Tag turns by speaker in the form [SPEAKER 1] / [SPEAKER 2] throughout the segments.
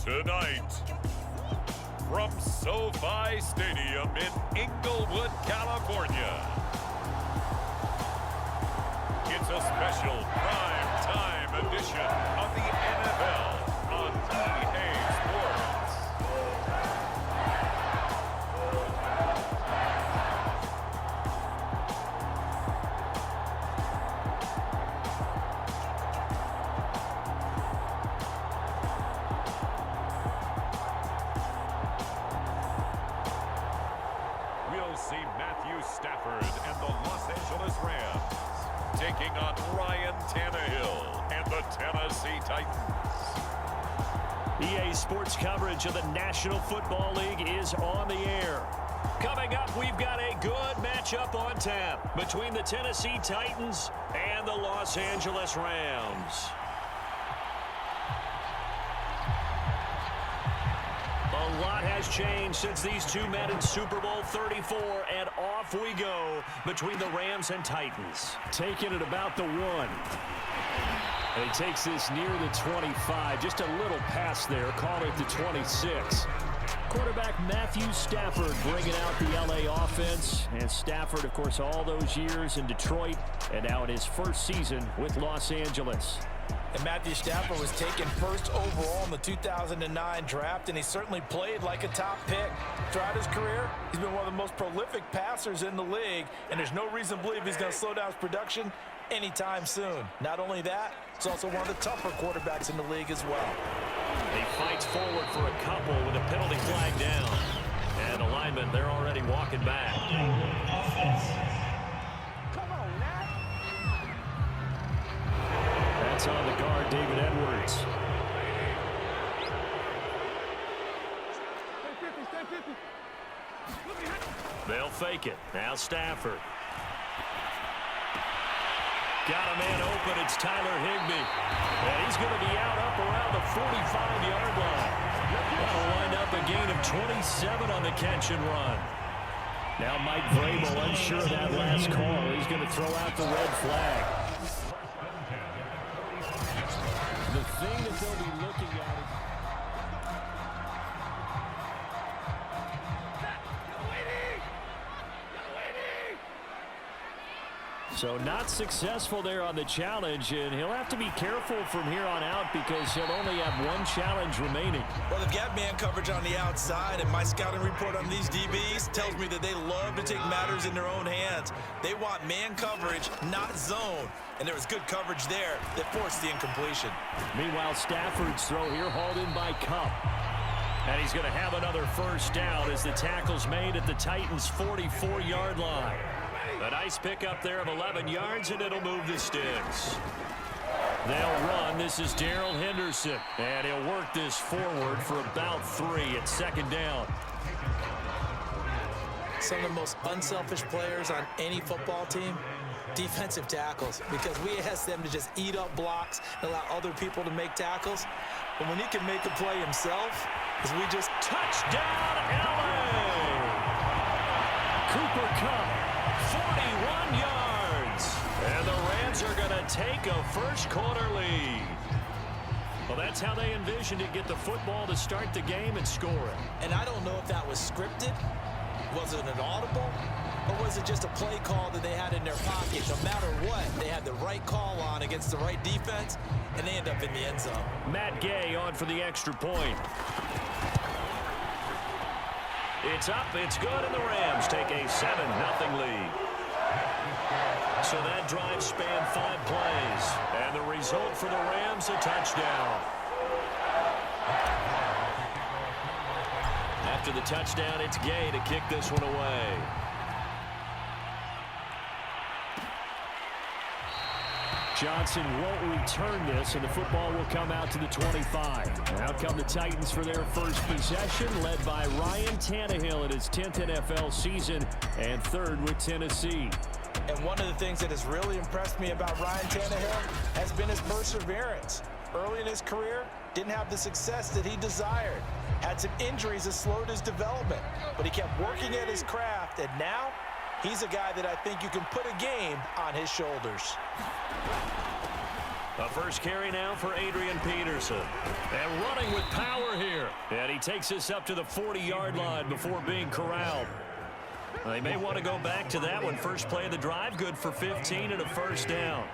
[SPEAKER 1] Tonight, from SoFi Stadium in Inglewood, California, it's a special prime time edition of the NFL on EA Sports. We'll see Matthew Stafford and the Los Angeles Rams taking on Ryan Tannehill and the Tennessee Titans.
[SPEAKER 2] EA Sports coverage of the National Football League is on the air. Coming up, we've got a good matchup on tap between the Tennessee Titans and the Los Angeles Rams. A lot has changed since these two met in Super Bowl 34, and off we go between the Rams and Titans. Taking it about the 1. And he takes this near the 25, just a little pass there, call it the 26. Quarterback Matthew Stafford bringing out the LA offense. And Stafford, of course, all those years in Detroit, and now in his first season with Los Angeles.
[SPEAKER 3] And Matthew Stafford was taken first overall in the 2009 draft, and he certainly played like a top pick. Throughout his career, he's been one of the most prolific passers in the league, and there's no reason to believe he's going to slow down his production anytime soon. Not only that, he's also one of the tougher quarterbacks in the league as well.
[SPEAKER 2] He fights forward for a couple with a penalty flag down. And the linemen, they're already walking back. That's on the guard, David Edwards. They'll fake it. Now Stafford. Got a man open. It's Tyler Higbee. And he's going to be out up around the 45-yard line. That'll wind up a gain of 27 on the catch and run. Now Mike Vrabel unsure of that last call. He's going to throw out the red flag. The thing that they'll be looking at is... So not successful there on the challenge, and he'll have to be careful from here on out because he'll only have one challenge remaining.
[SPEAKER 3] Well, they've got man coverage on the outside, and my scouting report on these DBs tells me that they love to take matters in their own hands. They want man coverage, not zone, and there was good coverage there that forced the incompletion.
[SPEAKER 2] Meanwhile, Stafford's throw here hauled in by Cup. And he's going to have another first down as the tackle's made at the Titans' 44-yard line. A nice pickup there of 11 yards, and it'll move the sticks. They'll run. This is Darrell Henderson, and he'll work this forward for about 3 at second down.
[SPEAKER 3] Some of the most unselfish players on any football team, defensive tackles, because we ask them to just eat up blocks and allow other people to make tackles. But when he can make a play himself, is we just
[SPEAKER 2] touchdown LA! Cooper Kupp, 41 yards. And the Rams are going to take a first quarter lead. Well, that's how they envisioned it, get the football to start the game and score it.
[SPEAKER 3] And I don't know if that was scripted. Was it an audible? Or was it just a play call that they had in their pocket? No matter what, they had the right call on against the right defense, and they end up in the end zone.
[SPEAKER 2] Matt Gay on for the extra point. It's up, it's good, and the Rams take a 7-0 lead. So that drive spanned 5 plays. And the result for the Rams, a touchdown. After the touchdown, it's Gay to kick this one away. Johnson won't return this, and the football will come out to the 25. Out come the Titans for their first possession, led by Ryan Tannehill in his 10th NFL season and 3rd with Tennessee.
[SPEAKER 3] And one of the things that has really impressed me about Ryan Tannehill has been his perseverance. Early in his career, didn't have the success that he desired. Had some injuries that slowed his development, but he kept working at his craft, and now he's a guy that I think you can put a game on his shoulders.
[SPEAKER 2] A first carry now for Adrian Peterson. And running with power here. And he takes this up to the 40-yard line before being corralled. They may want to go back to that one. First play of the drive, good for 15 and a first down.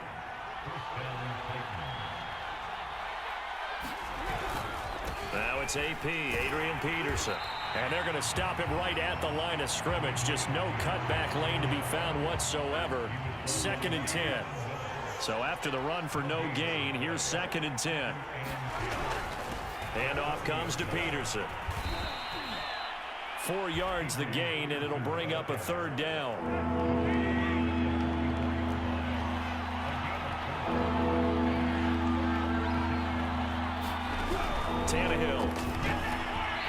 [SPEAKER 2] Now it's AP, Adrian Peterson. And they're going to stop him right at the line of scrimmage. Just no cutback lane to be found whatsoever. 2nd and 10. So after the run for no gain, here's 2nd and 10. Handoff comes to Peterson. 4 yards the gain, and it'll bring up a 3rd down. Tannehill.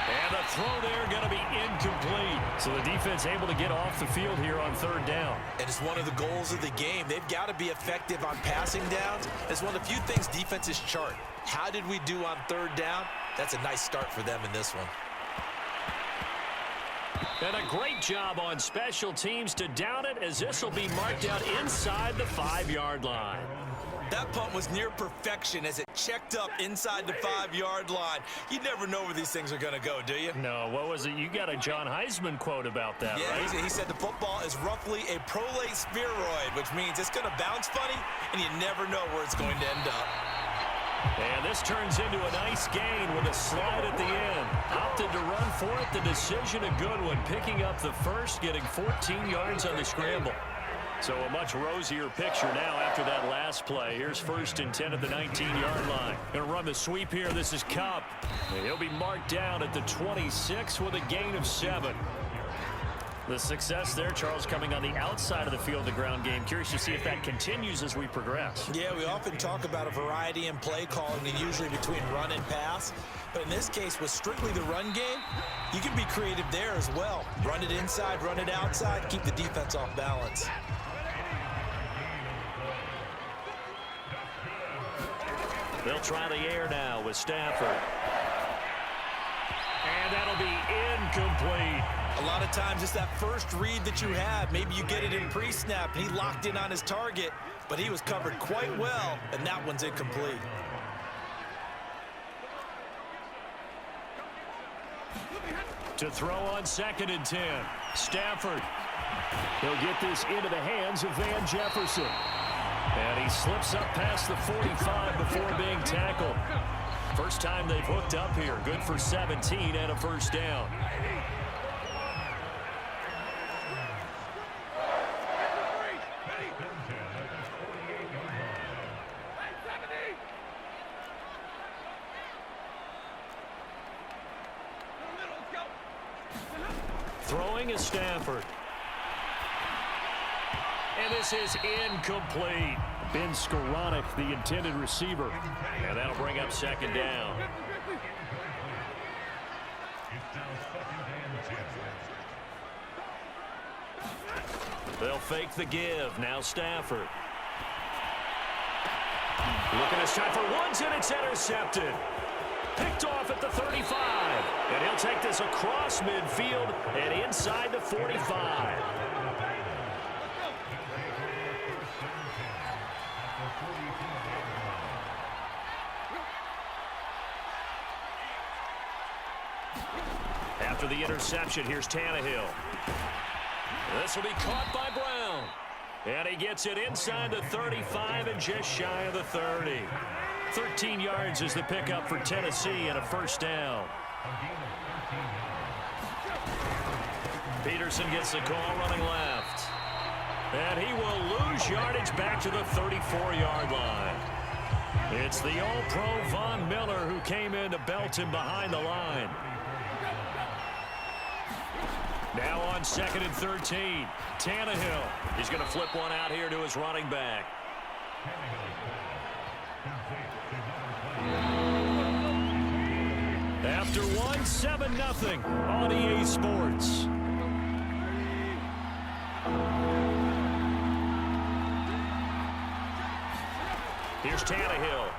[SPEAKER 2] And the throw there going to be incomplete. So the defense able to get off the field here on 3rd down.
[SPEAKER 3] And it's one of the goals of the game. They've got to be effective on passing downs. It's one of the few things defenses chart. How did we do on 3rd down? That's a nice start for them in this one.
[SPEAKER 2] And a great job on special teams to down it, as this will be marked out inside the 5-yard line.
[SPEAKER 3] That punt was near perfection as it checked up inside the 5-yard line. You never know where these things are going to go, do you?
[SPEAKER 2] No, what was it? You got a John Heisman quote about that, right?
[SPEAKER 3] Yeah, he said the football is roughly a prolate spheroid, which means it's going to bounce funny, and you never know where it's going to end up.
[SPEAKER 2] And this turns into a nice gain with a slide at the end. Opted to run for it. The decision a good one. Picking up the first, getting 14 yards on the scramble. So a much rosier picture now after that last play. Here's 1st and 10 at the 19-yard line. Going to run the sweep here. This is Kupp. He'll be marked down at the 26 with a gain of 7. The success there, Charles, coming on the outside of the field, the ground game. Curious to see if that continues as we progress.
[SPEAKER 3] Yeah, we often talk about a variety in play calling, and usually between run and pass. But in this case, with strictly the run game, you can be creative there as well. Run it inside, run it outside, keep the defense off balance.
[SPEAKER 2] They'll try the air now with Stafford. And that'll be incomplete.
[SPEAKER 3] A lot of times it's that first read that you have. Maybe you get it in pre-snap, and he locked in on his target, but he was covered quite well, and that one's incomplete.
[SPEAKER 2] To throw on 2nd and 10. Stafford. He'll get this into the hands of Van Jefferson. And he slips up past the 45 before being tackled. First time they've hooked up here. Good for 17 and a first down. Throwing is Stafford. And this is incomplete. Ben Skoranek, the intended receiver. And that'll bring up 2nd down. They'll fake the give. Now Stafford. Looking to shot for ones, and it's intercepted. Picked off at the 35. And he'll take this across midfield and inside the 45. After the interception, here's Tannehill. This will be caught by Brown. And he gets it inside the 35 and just shy of the 30. 13 yards is the pickup for Tennessee and a first down. Peterson gets the call running left. And he will lose yardage back to the 34-yard line. It's the All-Pro Von Miller who came in to belt him behind the line. Now on 2nd and 13. Tannehill. He's going to flip one out here to his running back. After one, 7-0 on EA Sports. Here's Tannehill.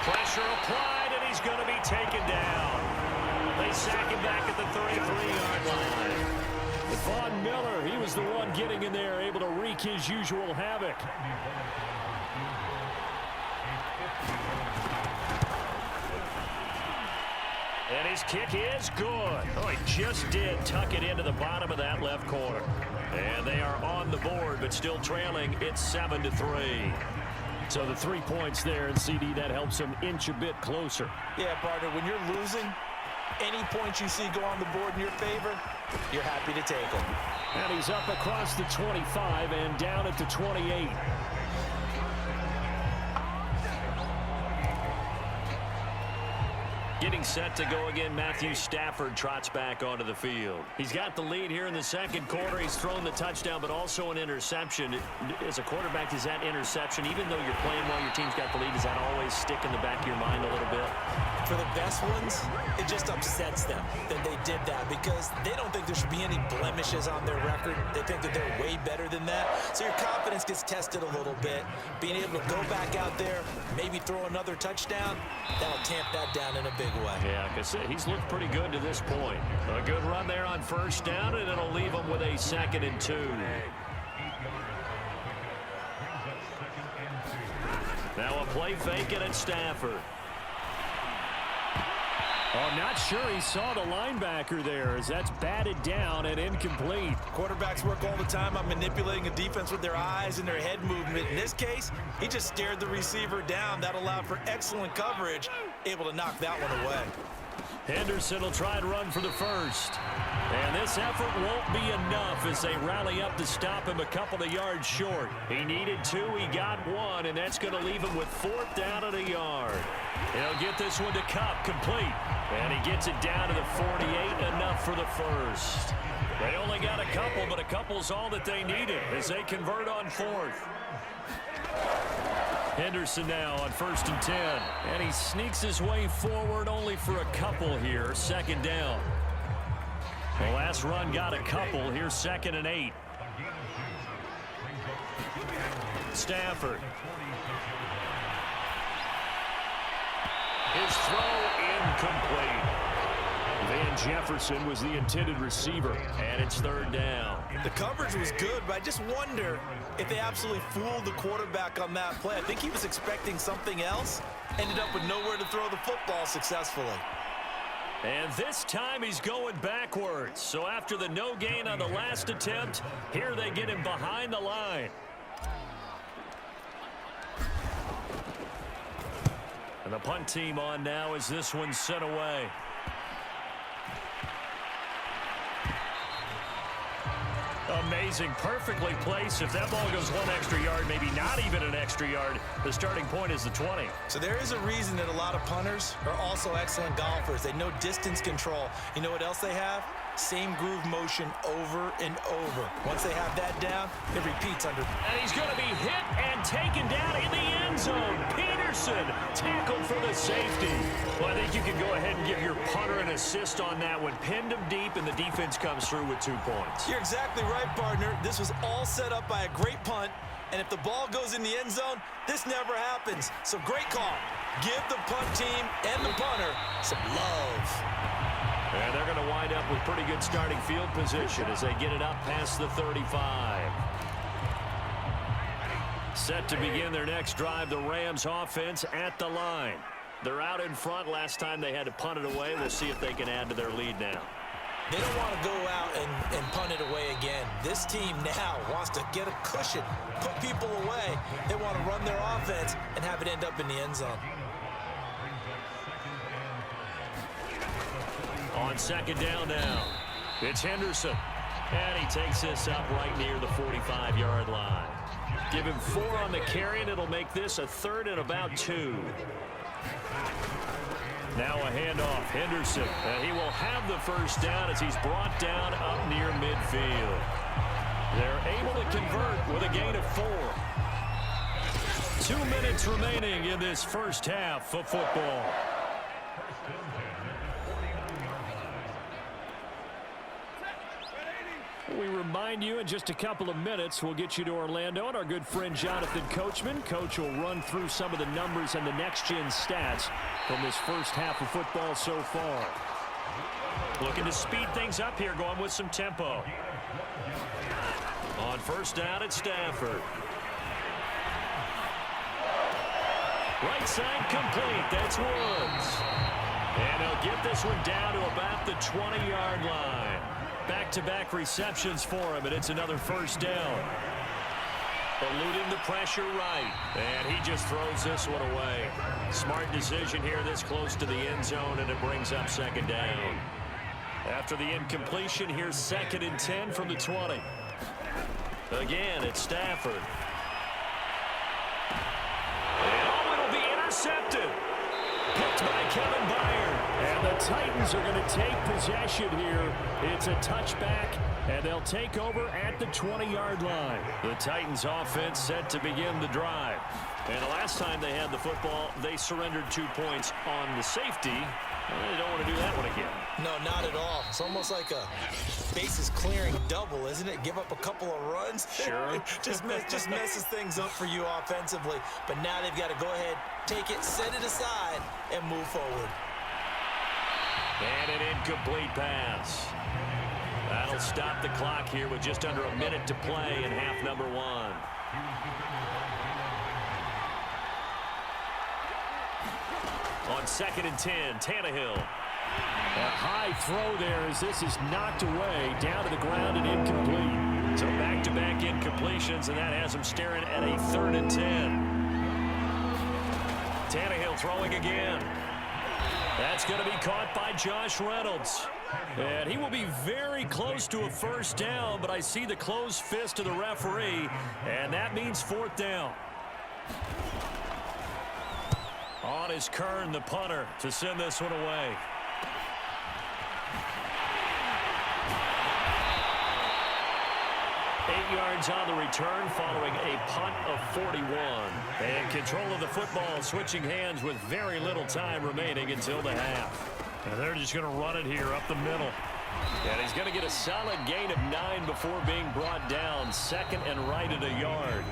[SPEAKER 2] Pressure applied, and he's going to be taken down. They sack him back at the 33-yard line. Von Miller, he was the one getting in there, able to wreak his usual havoc. And his kick is good. Oh, he just did tuck it into the bottom of that left corner. And they are on the board, but still trailing. It's 7-3. So the 3 points there, and CD, that helps them inch a bit closer.
[SPEAKER 3] Yeah, partner, when you're losing, any points you see go on the board in your favor, you're happy to take them.
[SPEAKER 2] And he's up across the 25 and down at the 28. Getting set to go again, Matthew Stafford trots back onto the field. He's got the lead here in the second quarter. He's thrown the touchdown, but also an interception. As a quarterback, is that interception, even though you're playing while your team's got the lead, does that always stick in the back of your mind a little bit?
[SPEAKER 3] For the best ones, it just upsets them that they did that because they don't think there should be any blemishes on their record. They think that they're way better than that. So your confidence gets tested a little bit. Being able to go back out there, maybe throw another touchdown, that'll tamp that down in a big way.
[SPEAKER 2] Yeah, because he's looked pretty good to this point. A good run there on first down, and it'll leave him with a 2nd and 2. Now a play fake, and it's Stafford. Oh, I'm not sure he saw the linebacker there as that's batted down and incomplete.
[SPEAKER 3] Quarterbacks work all the time on manipulating a defense with their eyes and their head movement. In this case, he just stared the receiver down. That allowed for excellent coverage, able to knock that one away.
[SPEAKER 2] Henderson will try and run for the first. And this effort won't be enough as they rally up to stop him a couple of yards short. He needed 2, he got 1, and that's going to leave him with 4th down at a yard. He'll get this one to Kupp, complete. And he gets it down to the 48, enough for the first. They only got a couple, but a couple's all that they needed as they convert on 4th. Henderson now on 1st and 10. And he sneaks his way forward only for a couple here. 2nd down. The last run got a couple. Here's 2nd and 8. Stafford. His throw incomplete. Van Jefferson was the intended receiver, and it's 3rd down.
[SPEAKER 3] The coverage was good, but I just wonder if they absolutely fooled the quarterback on that play. I think he was expecting something else, ended up with nowhere to throw the football successfully.
[SPEAKER 2] And this time he's going backwards. So after the no gain on the last attempt, here they get him behind the line. And the punt team on now as this one's sent away. Amazing, perfectly placed. If that ball goes 1 extra yard, maybe not even an extra yard, the starting point is the 20.
[SPEAKER 3] So there is a reason that a lot of punters are also excellent golfers. They know distance control. You know what else they have? Same groove motion over and over. Once they have that down, it repeats under.
[SPEAKER 2] And he's going to be hit and taken down in the end zone. Peterson tackled for the safety. Well, I think you can go ahead and give your punter an assist on that one. Pinned him deep, and the defense comes through with 2 points.
[SPEAKER 3] You're exactly right, partner. This was all set up by a great punt. And if the ball goes in the end zone, this never happens. So great call. Give the punt team and the punter some love.
[SPEAKER 2] And they're going to wind up with pretty good starting field position as they get it up past the 35. Set to begin their next drive, the Rams offense at the line. They're out in front. Last time they had to punt it away. We'll see if they can add to their lead now.
[SPEAKER 3] They don't want to go out and punt it away again. This team now wants to get a cushion, put people away. They want to run their offense and have it end up in the end zone.
[SPEAKER 2] On 2nd down now, it's Henderson. And he takes this up right near the 45-yard line. Give him 4 on the carry, and it'll make this a 3rd and about 2. Now a handoff, Henderson. He will have the first down as he's brought down up near midfield. They're able to convert with a gain of 4. 2 minutes remaining in this first half of football. We remind you in just a couple of minutes we'll get you to Orlando and our good friend Jonathan Coachman. Coach will run through some of the numbers and the next-gen stats from this first half of football so far. Looking to speed things up here, going with some tempo. On first down, it's Stafford. Right side complete. That's Woods. And he'll get this one down to about the 20-yard line. Back-to-back receptions for him, and it's another first down. Eluding the pressure right. And he just throws this one away. Smart decision here this close to the end zone, and it brings up second down. After the incompletion, here's 2nd and 10 from the 20. Again, it's Stafford. And oh, it'll be intercepted. Picked by Kevin Byard. And the Titans are going to take possession here. It's a touchback, and they'll take over at the 20-yard line. The Titans offense set to begin the drive. And the last time they had the football, they surrendered 2 points on the safety. They don't want to do that one again.
[SPEAKER 3] No, not at all. It's almost like a bases clearing double, isn't it? Give up a couple of runs.
[SPEAKER 2] Sure.
[SPEAKER 3] just messes things up for you offensively. But now they've got to go ahead, take it, set it aside, and move forward.
[SPEAKER 2] And an incomplete pass. That'll stop the clock here with just under a minute to play in half number 1. On 2nd and 10, Tannehill. A high throw there as this is knocked away, down to the ground and incomplete. So back-to-back incompletions, and that has him staring at a 3rd and 10. Tannehill throwing again. That's going to be caught by Josh Reynolds. And he will be very close to a first down, but I see the closed fist of the referee, and that means 4th down. On is Kern, the punter, to send this one away. Yards on the return following a punt of 41. And control of the football switching hands with very little time remaining until the half. And they're just going to run it here up the middle. And he's going to get a solid gain of 9 before being brought down. 2nd and right at a yard.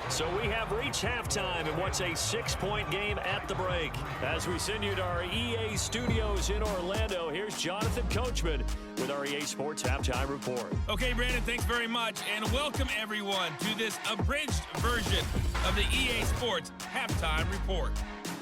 [SPEAKER 2] So we have reached halftime in what's a 6-point game at the break. As we send you to our EA studios in Orlando, here's Jonathan Coachman with our EA Sports Halftime Report.
[SPEAKER 4] Okay, Brandon, thanks very much, and welcome everyone to this abridged version of the EA Sports Halftime Report.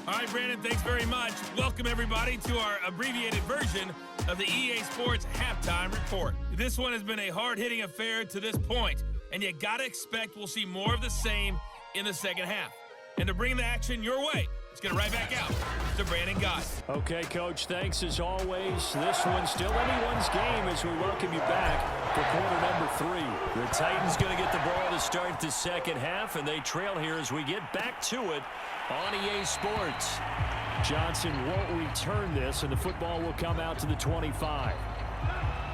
[SPEAKER 4] All right, Brandon, thanks very much. Welcome everybody to our abbreviated version of the EA Sports Halftime Report. This one has been a hard-hitting affair to this point, and you got to expect we'll see more of the same in the second half. And to bring the action your way, let's get it right back out to Brandon Goss.
[SPEAKER 2] Okay, Coach, thanks as always. This one's still anyone's game as we welcome you back for quarter number 3. The Titans going to get the ball to start the second half, and they trail here as we get back to it on EA Sports. Johnson won't return this, and the football will come out to the 25.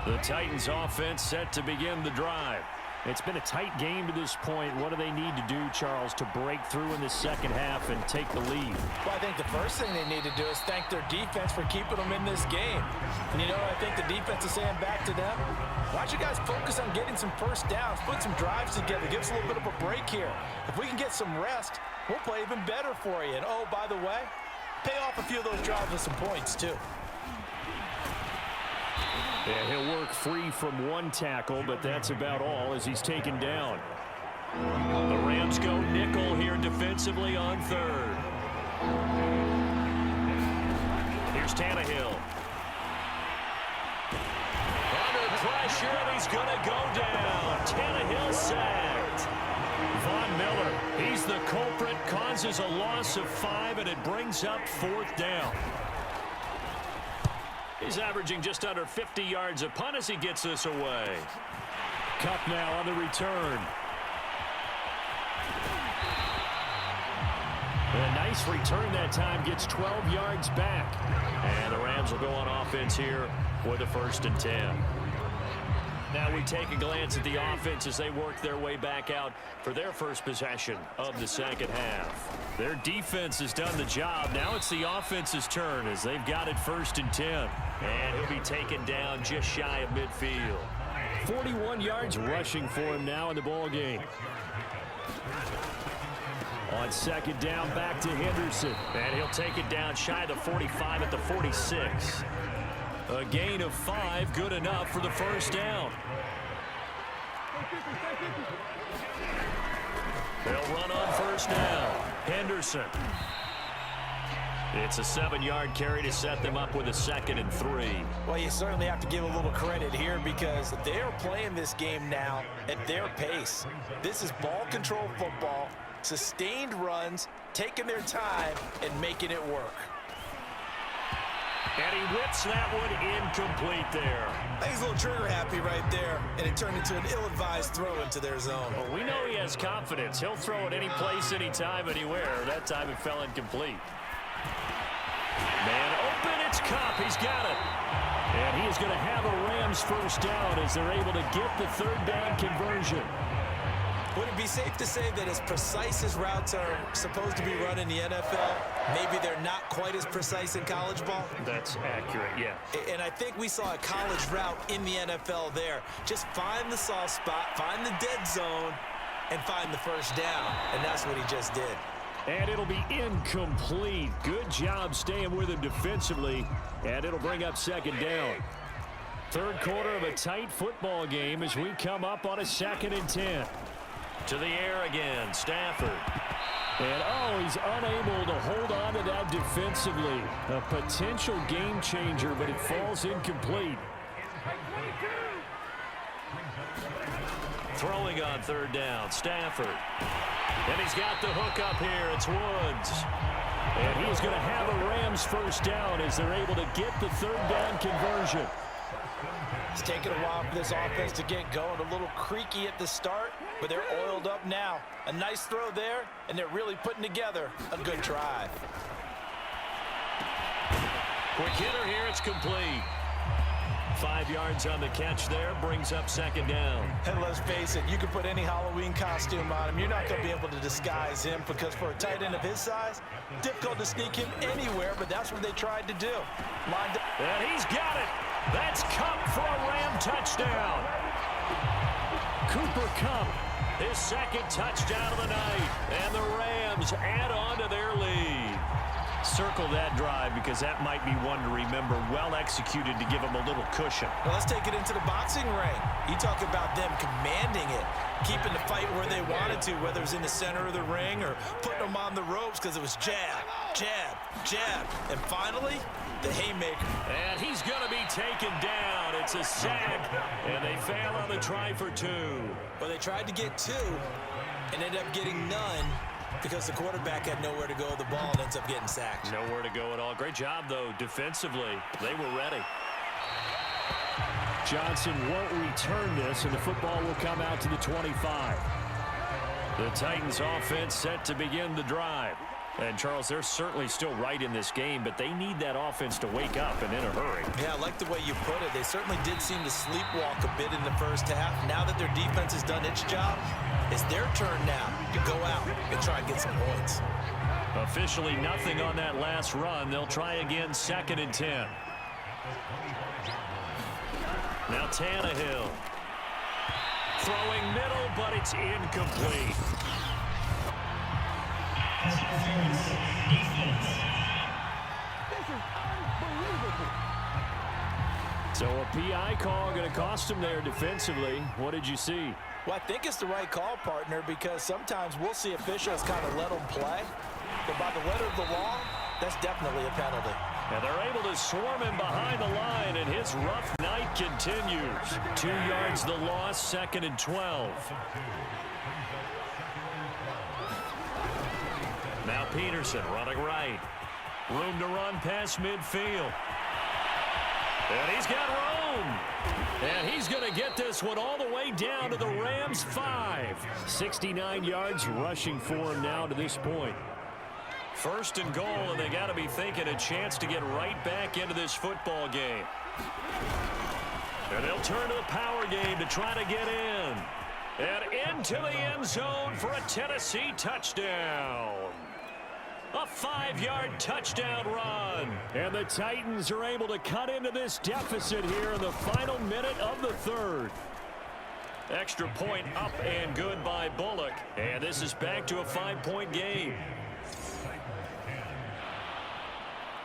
[SPEAKER 2] The Titans offense set to begin the drive. It's been a tight game to this point. What do they need to do, Charles, to break through in the second half and take the lead?
[SPEAKER 3] Well, I think the first thing they need to do is thank their defense for keeping them in this game. And you know what I think the defense is saying back to them? Why don't you guys focus on getting some first downs, put some drives together, give us a little bit of a break here. If we can get some rest, we'll play even better for you. And oh, by the way, pay off a few of those drives with some points, too.
[SPEAKER 2] Yeah, he'll work free from one tackle, but that's about all as he's taken down. The Rams go nickel here defensively on 3rd. Here's Tannehill. Under pressure, and he's going to go down. Tannehill sacked. Von Miller, he's the culprit, causes a loss of 5, and it brings up 4th down. He's averaging just under 50 yards a punt as he gets this away. Cup now on the return. A nice return that time, gets 12 yards back. And the Rams will go on offense here with a 1st and 10. Now we take a glance at the offense as they work their way back out for their first possession of the second half. Their defense has done the job. Now it's the offense's turn as they've got it 1st and 10. And he'll be taken down just shy of midfield. 41 yards rushing for him now in the ball game. On 2nd down, back to Henderson. And he'll take it down shy of the 45 at the 46. A gain of 5, good enough for the first down. They'll run on first down. Henderson. It's a 7-yard carry to set them up with a 2nd and 3.
[SPEAKER 3] Well, you certainly have to give a little credit here because they're playing this game now at their pace. This is ball control football, sustained runs, taking their time, and making it work.
[SPEAKER 2] And he whips that one incomplete there.
[SPEAKER 3] I think he's a little trigger happy right there, and it turned into an ill-advised throw into their zone.
[SPEAKER 2] Well, we know he has confidence. He'll throw it any place, anytime, anywhere. That time it fell incomplete. Man open, it's Cup. He's got it. And he is going to have a Rams first down as they're able to get the 3rd down conversion.
[SPEAKER 3] Would it be safe to say that as precise as routes are supposed to be run in the NFL, maybe they're not quite as precise in college ball?
[SPEAKER 2] That's accurate, yeah.
[SPEAKER 3] And I think we saw a college route in the NFL there. Just find the soft spot, find the dead zone, and find the first down. And that's what he just did.
[SPEAKER 2] And it'll be incomplete. Good job staying with him defensively. And it'll bring up 2nd down. 3rd quarter of a tight football game as we come up on a 2nd and 10. To the air again, Stafford. And, he's unable to hold on to that defensively. A potential game changer, but it falls incomplete. Throwing on 3rd down, Stafford. And he's got the hook up here. It's Woods. And he's going to have a Rams first down as they're able to get the 3rd down conversion.
[SPEAKER 3] It's taken a while for this offense to get going. A little creaky at the start, but they're oiled up now. A nice throw there, and they're really putting together a good drive.
[SPEAKER 2] Quick hitter here. It's complete. 5 yards on the catch there. Brings up 2nd down.
[SPEAKER 3] And let's face it, you can put any Halloween costume on him. You're not going to be able to disguise him because for a tight end of his size, difficult to sneak him anywhere, but that's what they tried to do.
[SPEAKER 2] And he's got it. That's Cup for a Ram touchdown. Cooper Kupp, his 2nd touchdown of the night. And the Rams add on to their lead. Circle that drive because that might be one to remember. Well executed to give them a little cushion.
[SPEAKER 3] Well, let's take it into the boxing ring. You talk about them commanding it, keeping the fight where they wanted to, whether it was in the center of the ring or putting them on the ropes because it was jab, jab, jab. And finally, the haymaker.
[SPEAKER 2] And he's going to be taken down. It's a sack, and they fail on the try for 2.
[SPEAKER 3] Well, they tried to get 2 and ended up getting none because the quarterback had nowhere to go with the ball and ends up getting sacked.
[SPEAKER 2] Nowhere to go at all. Great job, though, defensively. They were ready. Johnson won't return this, and the football will come out to the 25. The Titans offense set to begin the drive. And, Charles, they're certainly still right in this game, but they need that offense to wake up and in a hurry.
[SPEAKER 3] Yeah, I like the way you put it. They certainly did seem to sleepwalk a bit in the first half. Now that their defense has done its job, it's their turn now to go out and try and get some points.
[SPEAKER 2] Officially nothing on that last run. They'll try again 2nd and 10. Now Tannehill. Throwing middle, but it's incomplete. So a PI call going to cost him there defensively. What did you see?
[SPEAKER 3] Well, I think it's the right call, partner, because sometimes we'll see officials kind of let them play. But by the letter of the law, that's definitely a penalty.
[SPEAKER 2] And they're able to swarm him behind the line, and his rough night continues. 2 yards the loss, 2nd and 12. Now Peterson running right. Room to run past midfield. And he's got room. And he's going to get this one all the way down to the Rams' 5. 69 yards rushing for him now to this point. 1st and goal, and they got to be thinking a chance to get right back into this football game. And they'll turn to the power game to try to get in. And into the end zone for a Tennessee touchdown. A 5-yard touchdown run. And the Titans are able to cut into this deficit here in the final minute of the 3rd. Extra point up and good by Bullock. And this is back to a 5-point game.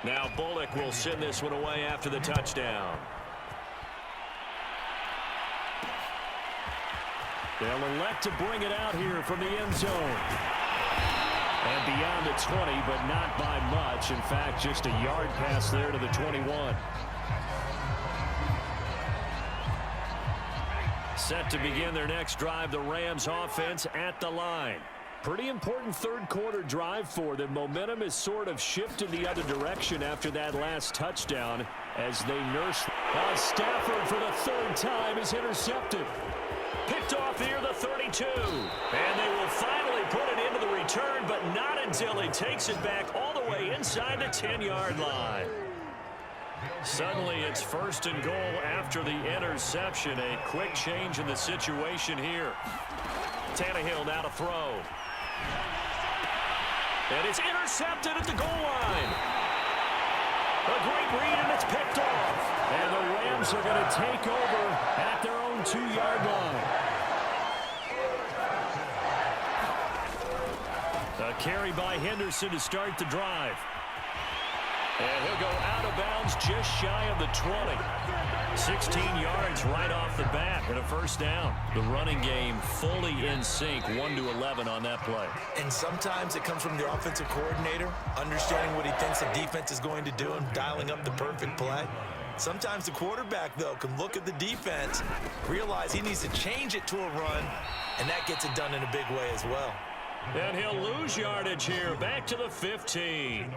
[SPEAKER 2] Now Bullock will send this one away after the touchdown. They'll elect to bring it out here from the end zone. And beyond the 20, but not by much. In fact, just a yard pass there to the 21. Set to begin their next drive, the Rams offense at the line. Pretty important third quarter drive for them. Momentum is sort of shifted the other direction after that last touchdown as they nurse. Stafford for the third time is intercepted. Picked off near the 32. And they will finally put it into the return, but not until he takes it back all the way inside the 10-yard line. Suddenly it's 1st and goal after the interception. A quick change in the situation here. Tannehill now to throw. And it's intercepted at the goal line. A great read, and it's picked off. And the Rams are going to take over at their own 2-yard line. A carry by Henderson to start the drive. And he'll go out of bounds just shy of the 20. 16 yards right off the bat and a first down. The running game fully in sync, 1-11 on that play.
[SPEAKER 3] And sometimes it comes from the offensive coordinator, understanding what he thinks the defense is going to do and dialing up the perfect play. Sometimes the quarterback, though, can look at the defense, realize he needs to change it to a run, and that gets it done in a big way as well.
[SPEAKER 2] And he'll lose yardage here, back to the 15.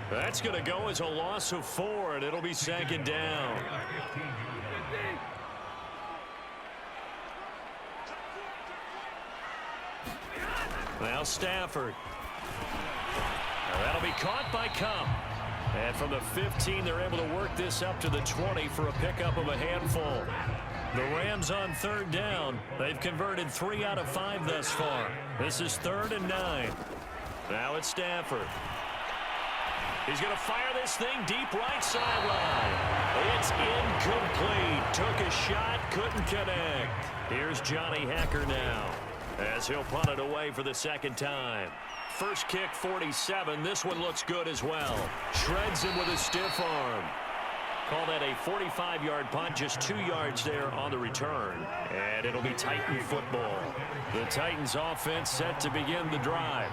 [SPEAKER 2] That's going to go as a loss of 4, and it'll be 2nd down. Now Stafford. Now that'll be caught by Cup. And from the 15, they're able to work this up to the 20 for a pickup of a handful. The Rams on 3rd down. They've converted 3 out of 5 thus far. This is 3rd and 9. Now it's Stafford. He's going to fire this thing deep right sideline. It's incomplete. Took a shot, couldn't connect. Here's Johnny Hacker now as he'll punt it away for the 2nd time. First kick, 47. This one looks good as well. Shreds him with a stiff arm. Call that a 45-yard punt, just 2 yards there on the return. And it'll be Titan football. The Titans offense set to begin the drive.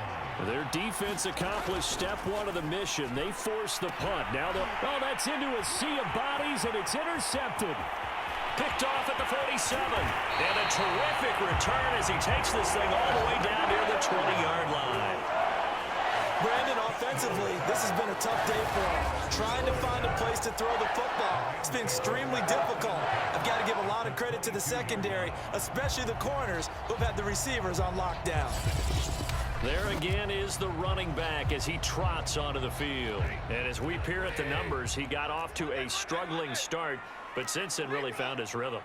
[SPEAKER 2] Their defense accomplished step 1 of the mission. They forced the punt. Now that's into a sea of bodies, and it's intercepted. Picked off at the 47. And a terrific return as he takes this thing all the way down near the 20-yard line.
[SPEAKER 3] Brandon, offensively, this has been a tough day for him. Trying to find a place to throw the football. It's been extremely difficult. I've got to give a lot of credit to the secondary, especially the corners who've had the receivers on lockdown.
[SPEAKER 2] There again is the running back as he trots onto the field. And as we peer at the numbers, he got off to a struggling start, but since then really found his rhythm.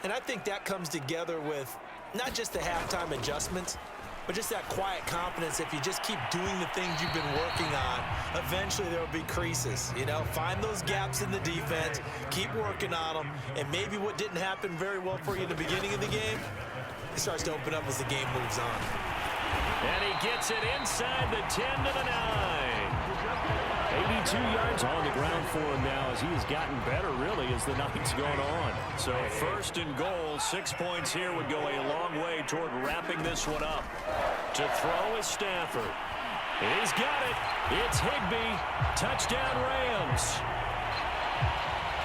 [SPEAKER 3] And I think that comes together with not just the halftime adjustments, but just that quiet confidence. If you just keep doing the things you've been working on, eventually there will be creases. You know, find those gaps in the defense, keep working on them, and maybe what didn't happen very well for you in the beginning of the game, it starts to open up as the game moves on.
[SPEAKER 2] And he gets it inside the 10 to the 9. 82 yards on the ground for him now as he has gotten better, really, as the night's gone on. So 1st and goal, 6 points here would go a long way toward wrapping this one up. To throw is Stafford. He's got it. It's Higbee. Touchdown Rams.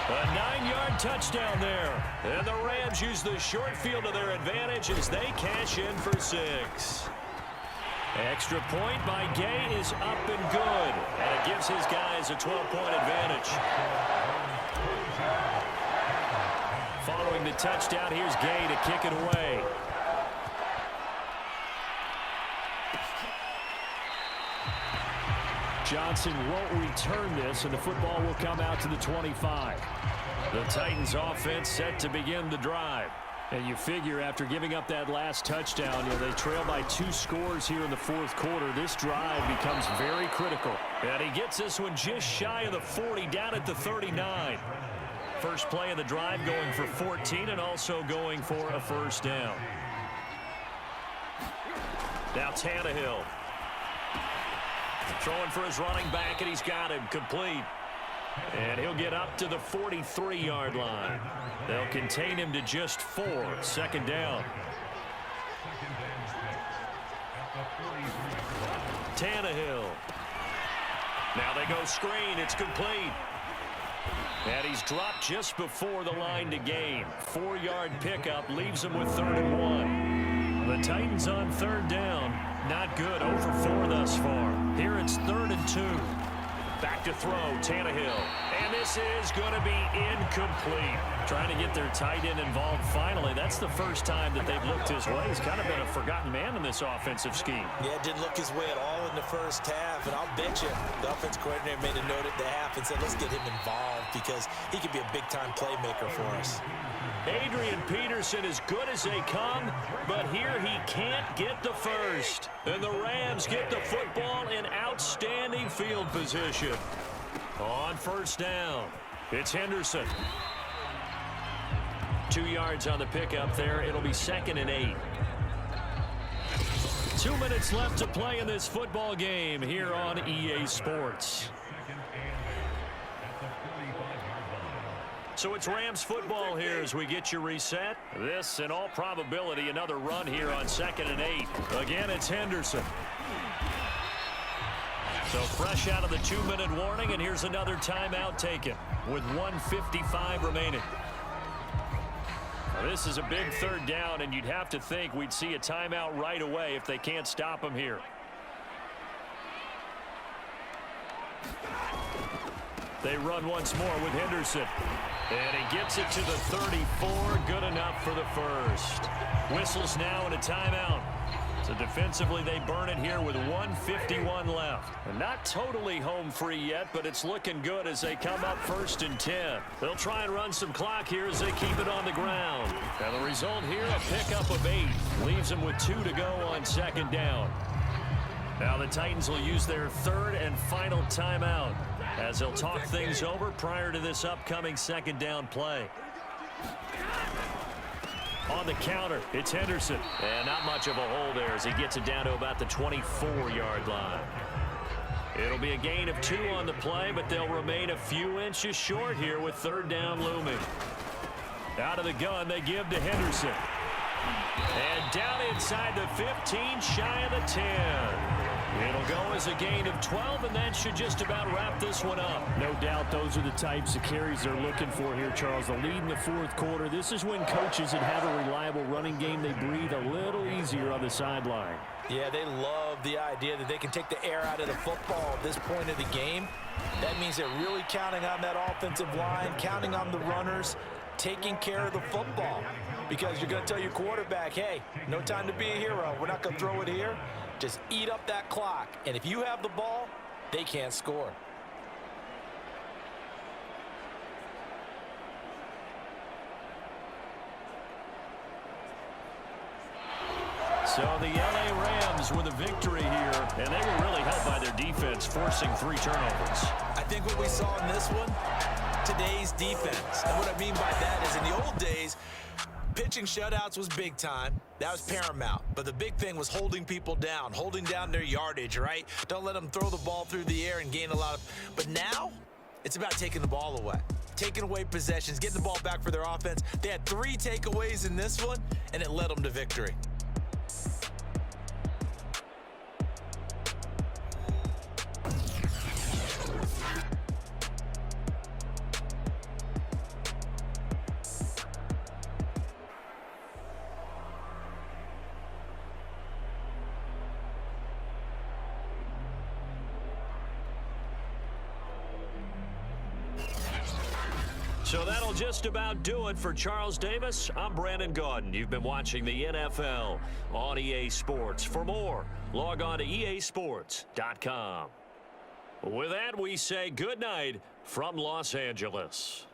[SPEAKER 2] A 9-yard touchdown there. And the Rams use the short field to their advantage as they cash in for 6. Extra point by Gay is up and good. And it gives his guys a 12-point advantage. Following the touchdown, here's Gay to kick it away. Johnson won't return this, and the football will come out to the 25. The Titans offense set to begin the drive. And you figure after giving up that last touchdown, they trail by 2 scores here in the 4th quarter. This drive becomes very critical. And he gets this one just shy of the 40, down at the 39. First play of the drive going for 14 and also going for a first down. Now Tannehill. Throwing for his running back, and he's got him complete. And he'll get up to the 43-yard line. They'll contain him to just 4. Second down. Tannehill. Now they go screen. It's complete. And he's dropped just before the line to gain. 4-yard pickup leaves him with 3rd and 1. The Titans on 3rd down. Not good. 0 for 4 thus far. Here it's 3rd and 2. Back to throw, Tannehill. And this is going to be incomplete. Trying to get their tight end involved finally. That's the first time that they've looked his way. He's kind of been a forgotten man in this offensive scheme.
[SPEAKER 3] Yeah, it didn't look his way at all in the first half. And I'll bet you the offense coordinator made a note at the half and said, let's get him involved because he could be a big-time playmaker for us.
[SPEAKER 2] Adrian Peterson as good as they come, but here he can't get the first. And the Rams get the football in outstanding field position. On 1st down, it's Henderson. 2 yards on the pickup there. It'll be 2nd and 8. 2 minutes left to play in this football game here on EA Sports. So it's Rams football here as we get you reset. This, in all probability, another run here on 2nd and 8. Again, it's Henderson. So fresh out of the 2-minute warning, and here's another timeout taken with 1:55 remaining. Now, this is a big 3rd down, and you'd have to think we'd see a timeout right away if they can't stop him here. They run once more with Henderson. And he gets it to the 34. Good enough for the first. Whistles now and a timeout. So defensively, they burn it here with 1:51 left. And not totally home free yet, but it's looking good as they come up 1st and 10. They'll try and run some clock here as they keep it on the ground. And the result here, a pickup of 8. Leaves them with 2 to go on 2nd down. Now the Titans will use their 3rd and final timeout as they'll talk things over prior to this upcoming 2nd down play. On the counter, it's Henderson. And not much of a hole there as he gets it down to about the 24-yard line. It'll be a gain of 2 on the play, but they'll remain a few inches short here with 3rd down looming. Out of the gun, they give to Henderson. And down inside the 15, shy of the 10. It'll go as a gain of 12, and that should just about wrap this one up.
[SPEAKER 5] No doubt those are the types of carries they're looking for here, Charles. The lead in the 4th quarter. This is when coaches that have a reliable running game, they breathe a little easier on the sideline.
[SPEAKER 3] Yeah, they love the idea that they can take the air out of the football at this point of the game. That means they're really counting on that offensive line, counting on the runners, taking care of the football. Because you're going to tell your quarterback, hey, no time to be a hero. We're not going to throw it here. Just eat up that clock. And if you have the ball, they can't score.
[SPEAKER 2] So the LA Rams with a victory here, and they were really helped by their defense, forcing 3 turnovers.
[SPEAKER 3] I think what we saw in this one, today's defense. And what I mean by that is in the old days, pitching shutouts was big time. That was paramount. But the big thing was holding people down, holding down their yardage, right? Don't let them throw the ball through the air and gain a lot of... But now, it's about taking the ball away. Taking away possessions, getting the ball back for their offense. They had 3 takeaways in this one, and it led them to victory.
[SPEAKER 2] So that'll just about do it for Charles Davis. I'm Brandon Gaudin. You've been watching the NFL on EA Sports. For more, log on to easports.com. With that, we say good night from Los Angeles.